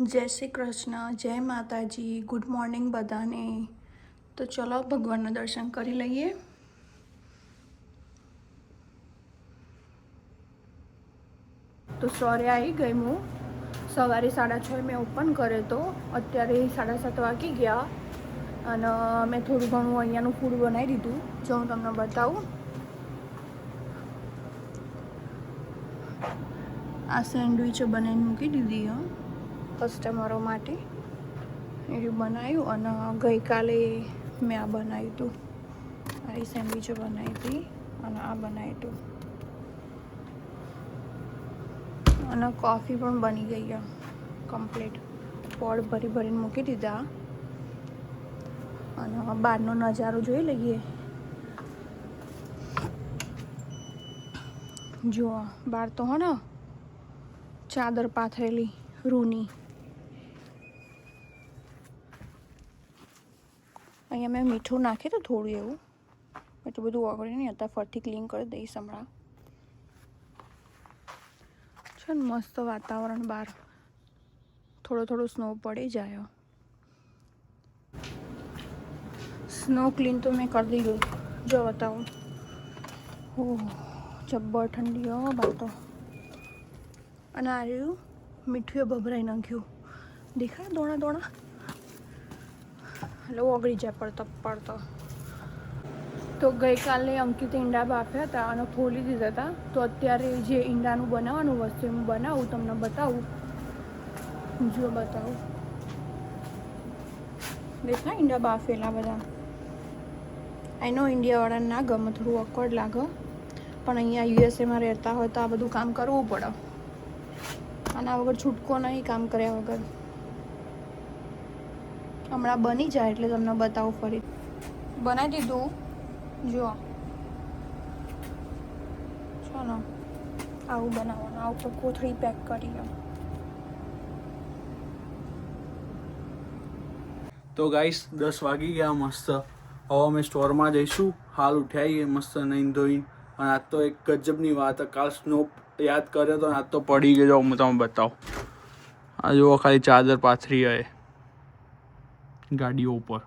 જય શ્રી કૃષ્ણ, જય માતાજી, ગુડ મોર્નિંગ બધાને. તો ચલો ભગવાનના દર્શન કરી લઈએ. તો સવારે આવી ગઈ હું. સવારે 6:30 મેં ઓપન કર્યો તો. અત્યારે 7:30 વાગી ગયા અને મેં થોડું ઘણું અહીંયાનું ફૂડ બનાવી દીધું. જો હું તમને બતાવું. આ સેન્ડવિચ બનાવીને મૂકી દીધી કસ્ટમરો માટે. એ બનાવ્યું અને ગઈકાલે મેં આ બનાવ્યું હતું. આ સેન્ડવિચો બનાવી હતી અને આ બનાવ્યું હતું. અને કોફી પણ બની ગઈ કમ્પ્લીટ. પોડ ભરી ભરીને મૂકી દીધા અને બહારનો નજારો જોઈ લઈએ. જુઓ બહાર તો હો ને ચાદર પાથરેલી રૂની. અહીંયા મેં મીઠું નાખ્યું હતું થોડું એવું. એટલું બધું ઓગળી નહીં હતા. ફરથી ક્લીન કરી દઈશ હમણાં. છે ને મસ્ત વાતાવરણ બહાર. થોડો થોડો સ્નો પડી જાય. સ્નો ક્લીન તો મેં કરી દીધું. જો બતાવું. ઓહ જબ્બર ઠંડી હો બહાર તો. અને આ રહ્યું મીઠું ભભરાઈ નાખ્યું. દેખાય દોણા દોણા. એટલે ઓગળી જાય પડતો પડતો. તો ગઈકાલે અંકિત ઈંડા બાફ્યા હતા અને ખોલી દીધા હતા. તો અત્યારે જે ઈંડાનું બનાવવાનું વસ્તુ હું બનાવું તમને બતાવું. જો બતાવું. દેખાય ઈંડા બાફેલા બધા. આઈનો ઇન્ડિયાવાળાને ના ગમે, થોડું ઓકવર્ડ લાગે. પણ અહીંયા યુએસએમાં રહેતા હોય તો આ બધું કામ કરવું પડે. આના વગર છૂટકો નહીં કામ કર્યા વગર. હમણાં બની જાય એટલે તમને બતાવું ફરી. બનાવી દીધું. જો ચાલો આવું બનાવવાનું. આવું તો કોથળી પેક કરી. તો ગાઈસ 10 વાગી ગયા મસ્ત. હવે અમે સ્ટોરમાં જઈશું. હાલ ઉઠાઈએ મસ્ત નહીં ધોઈને. અને આજ તો એક ગજબની વાત. કાલ સ્નો યાદ કર્યો તો આજ તો પડી ગયો. હું તમને બતાવું. આ જુઓ ખાલી ચાદર પાથરી હોય ગાડીઓ ઉપર.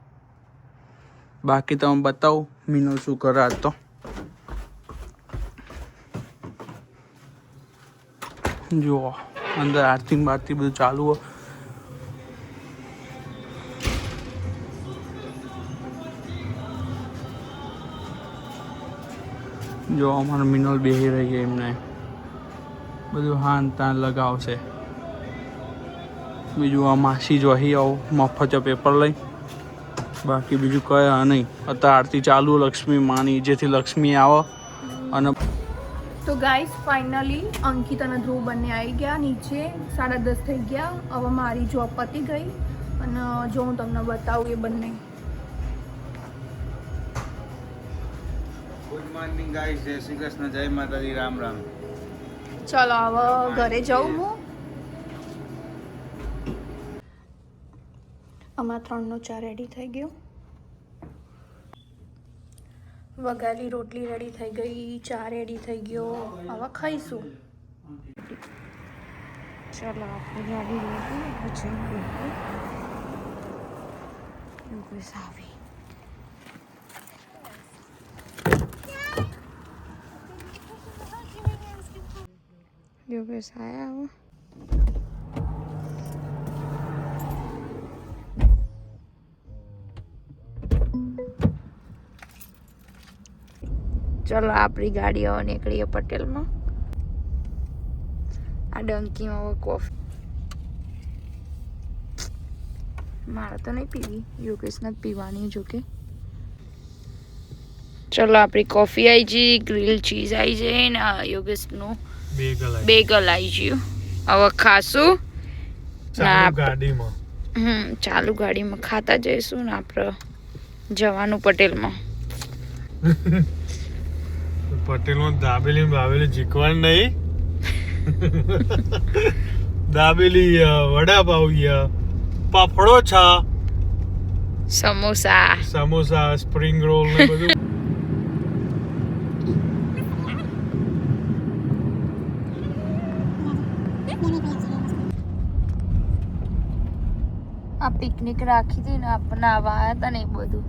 બાકી તમે બતાવું મીનો શું કરે આજ તો. જુઓ અંદર આરતી બારતી બધું ચાલુ હોય. જો અમારો મિનલ બેહી રહી છે. એમને બધું હાન તાન લગાવશે. બીજું આ માસી જો અહીં આવું મફત પેપર લઈ. બાકી બીજું કયા નહીં. અત્યારે આરતી ચાલુ લક્ષ્મી માની, જેથી લક્ષ્મી આવે. અને તો ગાઈસ ફાઇનલી અંકિત અને ધ્રુવ બંને આવી ગયા નીચે. 10:30 થઈ ગયા. હવે મારી જોબ પતી ગઈ અને જો હું તમને બતાવું એ બંને. Good morning guys. જય શ્રી કૃષ્ણ, જય માતાજી, રામ રામ. ચલો હવે ઘરે જાઉં હું. અમારા 3નો ચા રેડી થઈ ગયો. વઘારેલી રોટલી રેડી થઈ ગઈ. ચા રેડી થઈ ગયો. હવે ખાઈશું. ચલો આપણી ગાડી રેડી. પછી આવી. યોગેશ આયા હવે. ચલો આપણી ગાડી હવે નીકળીએ પટેલમાં. આ ડંકીમાં હવે કોફી મારે તો નહીં પીવી. યોગેશને જ પીવાની જોકે. ચલો આપણી કોફી આવી ગઈ. ગ્રીલ ચીઝ આવી જાય ને યોગેશનું બેગલ આવી ગયું. હવે ખાશું ચાલુ ગાડીમાં ખાતા જઈશું ને આપણે જવાનું પટેલમાં. પટેલમાં દાબેલી બાબેલી જીકવાનું નહીં. દાબેલી વડાપાવ પાપડો છા સમોસા સ્પ્રિંગ રોલ ને બધું. આ પિકનિક રાખી હતી ને આપણે આવા આવ્યા હતા ને એ બધું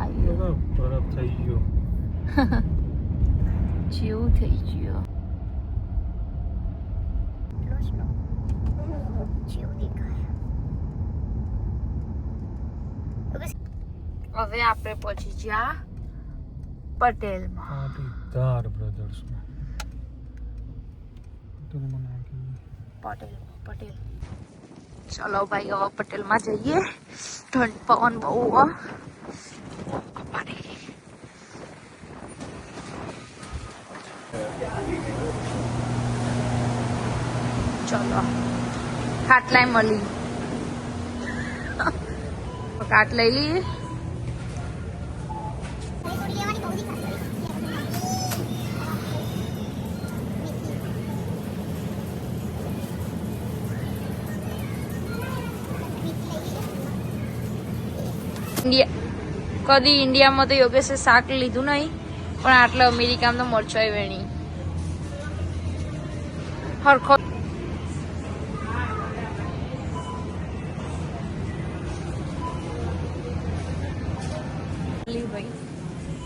આવ્યું. બરફ થઈ ગયો. જેવું થઈ ગયું. હવે આપણે પહોંચી ગયા પટેલમાં. પાટીદાર બ્રધર્સમાં. પટેલ ચલો ભાઈ હવે પટેલમાં જઈએ. ઠંડ પવન બહુ ચલો ખાટલાય મળી. કાટ લઈ લઈએ. કદી ઇન્ડિયામાં તો યોગેશે શાક લીધું નહીં, પણ આટલે અમેરિકામાં તો મરચાઈ વેણી હરખો.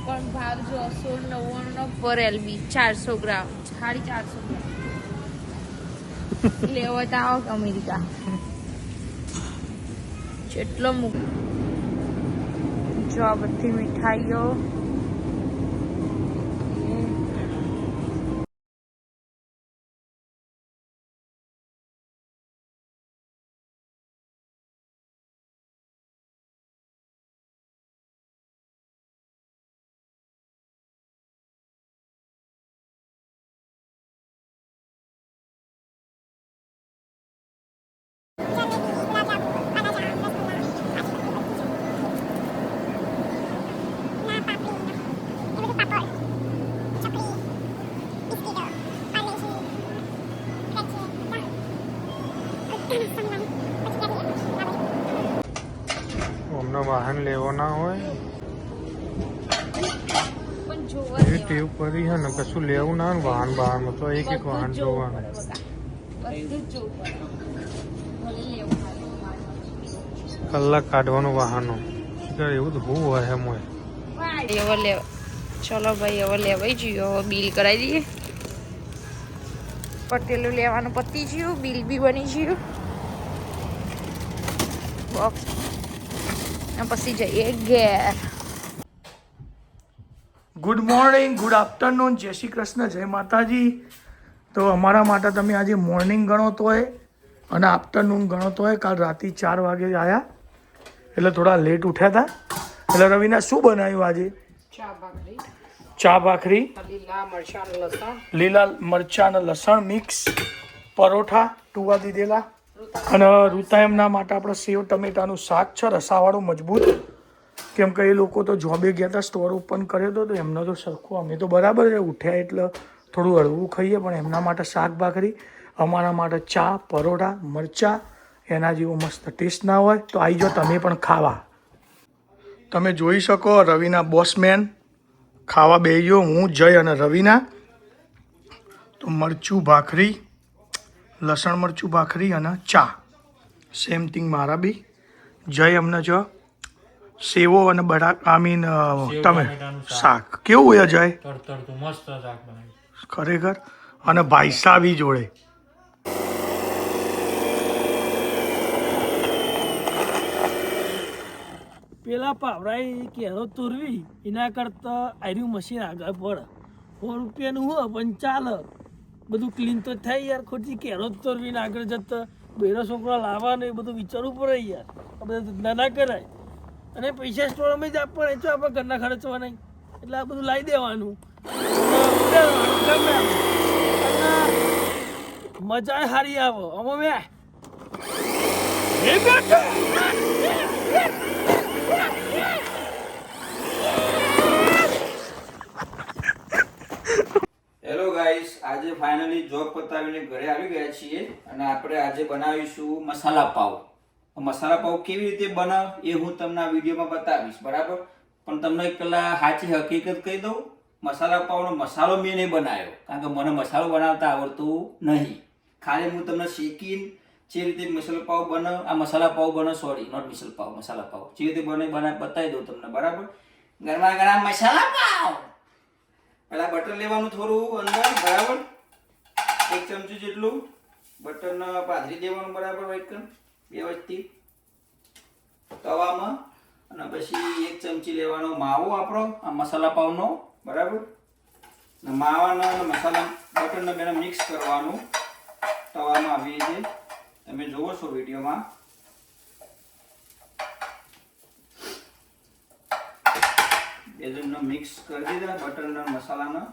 પણ ભાવ જો 16.99 પર એલબી 400 ગ્રામ 450 ગ્રામ લેવા તો આવો અમેરિકા જેટલો મૂક. જો આ બધી મીઠાઈઓ અમને વાહન લેવો ના હોય પણ જોવા એવી ટેવ પડી છે ને કશું લેવું ના હોય ને વાહન બહારમાં તો એક વાહન જોવાનું. બધું જ જોવું ભલે લેવું કલાક કાઢવાનું વાહનો એવું તો બહુ હોય એમ હોય. હવે લેવા ચલો ભાઈ હવે લેવાઈ ગયું. હવે બિલ કરાવી દઈએ. પટેલું લેવાનું પતી ગયું. બિલ બી બની ગયું. બોક્સ પછી જઈએ ઘેર. ગુડ મોર્નિંગ, ગુડ આફ્ટરનૂન, જય શ્રી કૃષ્ણ, જય માતાજી. તો અમારા માટે તમે આજે મોર્નિંગ ગણો તોય અને આફ્ટરનૂન ગણો તોય કાલ રાતે 4 વાગે આવ્યા એટલે થોડા લેટ ઉઠ્યા હતા. એટલે રવિના શું બનાવ્યું આજે? ચા ભાખરી, લીલા મરચાં અને લસણ મિક્સ, પરોઠા ટુવા દીધેલા અને રૂતા એમના માટે આપણે સેવ ટમેટાનું શાક છે રસાવાળું મજબૂત. કેમ કે એ લોકો તો જોબે ગયા હતા, સ્ટોર ઓપન કર્યો હતો તો એમનો તો સરખું. અમે તો બરાબર છે ઉઠ્યા એટલે થોડું હળવું ખાઈએ, પણ એમના માટે શાક ભાખરી, અમારા માટે ચા પરોઠા મરચાં. એના જેવો મસ્ત ટેસ્ટ ના હોય તો આવી જાઓ તમે પણ ખાવા. તમે જોઈ શકો રવિના બોસમેન ખાવા બેસી ગયો. હું જય અને રવિના તો મરચું ભાખરી, લસણ મરચું ભાખરી અને ચા. સેમ થિંગ મારા બી. જય અમને જો સેવો અને તમે શાક કેવું હોય જય? મસ્ત શાક બનાવ્યું ખરેખર. અને ભાઈસા બી જોડે. પેલા પાવરાઈ કેરો તોરવી એના કરતા આર્યું મશીન આગળ પડે. 100 રૂપિયાનું હોય પણ ચાલે, બધું ક્લીન તો થાય યાર. ખોટી કેરો જ તોરવીને આગળ જતા બેરો છોકરા લાવવાનું એ બધું વિચારવું પડે યાર. આ બધા ધંધા ના કરાય. અને પૈસા સ્ટોરમાં જ આપવાના, તો આપણે ઘરના ખર્ચવા નહીં. એટલે આ બધું લાવી દેવાનું, મજા સારી આવે. અમે હેલો ગાઈસ, આજે ફાઇનલી જોબ પતાવીને ઘરે આવી ગયા છીએ અને આપણે આજે બનાવીશું મસાલા પાવ. મસાલા પાવ કેવી રીતે બનાવ એ હું તમને આ વિડીયોમાં બતાવીશ, બરાબર? પણ તમને એક પેલા સાચી હકીકત કહી દઉં, મસાલા પાવનો મસાલો મેં નહીં બનાવ્યો, કારણ કે મને મસાલો બનાવતા આવડતું નહીં. ખાલી હું તમને શીખીને જે રીતે મસાલા પાવ બને, આ મસાલા પાવ બને, સોરી નોટ મિસલ પાવ, મસાલા પાવ જે રીતે બને બતાવી દઉં તમને, બરાબર. ગરમા ગરમ મસાલા પાવ. પહેલા બટર લેવાનું થોડું અંદર, બરાબર. 1 ચમચી જેટલું બટરને પાથરી દેવાનું, બરાબર. વ્યવસ્થિત તવામાં. અને પછી 1 ચમચી લેવાનો માવો આપણો આ મસાલા પાવનો, બરાબર. માવાના અને મસાલા બટરને બેને મિક્સ કરવાનું તવામાં આવી રીતે. તમે જોવો છો વિડીયોમાં. બેને મિક્સ કરી દીધા બટરના મસાલાના.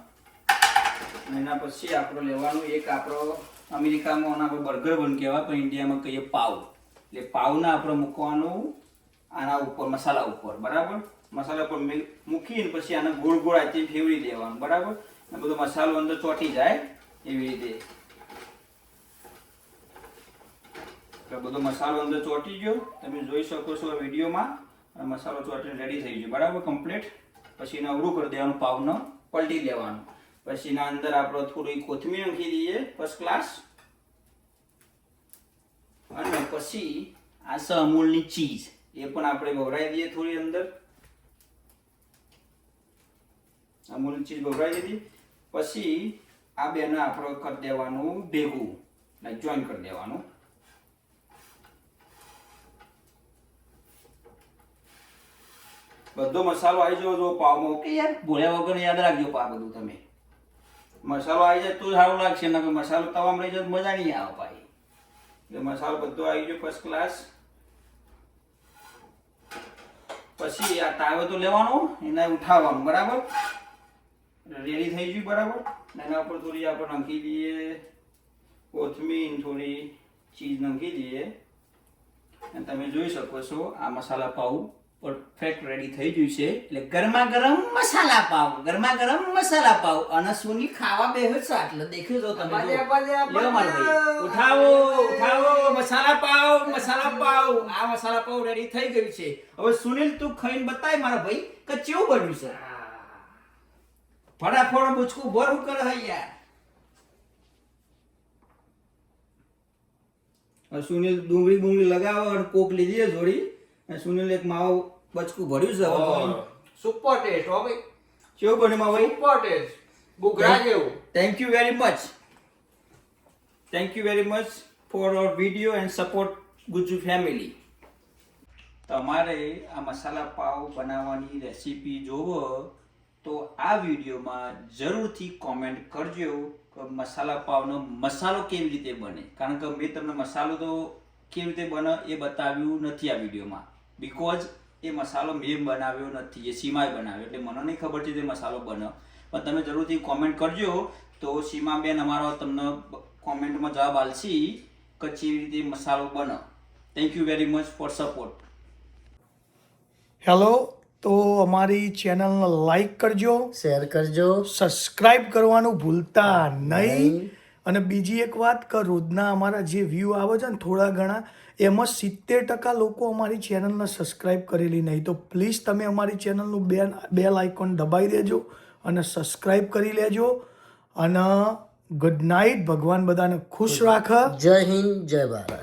એના પછી આપણે લેવાનું એક આપણો અમેરિકામાં આપણે બર્ગર બન કહેવાય, પણ ઇન્ડિયામાં કહીએ પાવ. એટલે પાવના આપણે મૂકવાનું આના ઉપર, મસાલા ઉપર, બરાબર. મસાલા પર મૂકીને પછી આને ગોળ ગોળ આથી ફેવરી દેવાનું, બરાબર. અને બધો મસાલો અંદર ચોંટી જાય એવી રીતે. બધો મસાલો અંદર ચોંટી ગયો, તમે જોઈ શકો છો વિડીયોમાં. મસાલો ચોંટીને રેડી થઈ ગયો, બરાબર, કમ્પ્લીટ. પછી એને અવરું કરી દેવાનું, પાવને પલટી દેવાનું. પછી એના અંદર આપણે થોડી કોથમીર નાખી દઈએ, ફર્સ્ટ ક્લાસ. અને પછી આ છે અમૂલની ચીઝ, એ પણ આપણે ભભરાઈ દઈએ થોડી અંદર. અમૂલની ચીઝ ભભરાઈ દીધી. પછી આ બેને આપણે કરી દેવાનું ભેગું, લાઈક જોઈન કરી દેવાનું. બધો મસાલો આવી જાય જો પાવમાં. ઓકે યાર, ભૂલ્યા વગર યાદ રાખજો આ બધું તમે. મસાલો આવી જાય તો સારું લાગશે, નકર મસાલો તવામાં રહી જાય તો મજા નહીં આવે ભાઈ. એટલે મસાલો બધો આવી ગયો ફર્સ્ટ ક્લાસ. પછી આ તાવો તો લેવાનો, એને ઉઠાવવાનું, બરાબર. રેડી થઈ ગયું, બરાબર. એના ઉપર થોડી આપણે નાખી દઈએ કોથમીર, થોડી ચીઝ નાખી દઈએ. અને તમે જોઈ શકો છો આ મસાલા પાવ પરફેક્ટ રેડી થઈ ગયું છે. એટલે ગરમા ગરમ મસાલા પાવ, ગરમા ગરમ મસાલા પાવ. અને સુની ખાવા બેહો છો એટલે દેખ્યો તો તમે. લ્યો મારો ભાઈ, ઉઠાવો ઉઠાવો મસાલા પાવ, મસાલા પાવ. આ મસાલા પાવ રેડી થઈ ગયું છે. હવે સુનિલ તું ખાઈને બતાય મારા ભાઈ કે કેવું બન્યું છે. ફટાફટ બુચકું ભરું કરે હે યાર. સુનિલ ડુંગળી લગાવો અને કોક લીધી જોડી. સુનિલ એક માવો બચકું ભર્યું છે. સુપર ટેસ્ટ હો ભાઈ. કેવું બન્યું માં ભાઈ? Super taste. બુગરા જેવું. Thank you very much. Thank you very much for our video and support Gujju family. તમારે આ મસાલા પાવ બનાવવાની રેસીપી જોવો તો આ વિડીયોમાં જરૂરથી કોમેન્ટ કરજો કે મસાલા પાવનો મસાલો કેવી રીતે બને. કારણ કે મેં તમને મસાલો તો કેવી રીતે બને એ બતાવ્યું નથી આ વિડીયોમાં. બીકોઝ એ મસાલો મેં બનાવ્યો નથી, એ સીમાએ બનાવ્યો. એટલે મને નહીં ખબર છે તે મસાલો બને. પણ તમે જરૂરથી કોમેન્ટ કરજો તો સીમાબેન અમારો તમને કોમેન્ટમાં જવાબ આપશે કે કેવી રીતે મસાલો બને. Thank you very much four support. Hello, તો અમારી ચેનલને લાઈક કરજો, શેર કરજો, સબસ્ક્રાઇબ કરવાનું ભૂલતા નહીં. અને બીજી એક વાત કે રોજના અમારા જે વ્યૂ આવે છે ને થોડા ઘણા, એમાં 70% લોકો અમારી ચેનલને સબસ્ક્રાઇબ કરેલી નહીં. તો પ્લીઝ તમે અમારી ચેનલનું બેલ આઇકોન દબાવી દેજો અને સબસ્ક્રાઇબ કરી લેજો. અને ગુડ નાઇટ. ભગવાન બધાને ખુશ રાખે. જય હિન્દ, જય ભારત.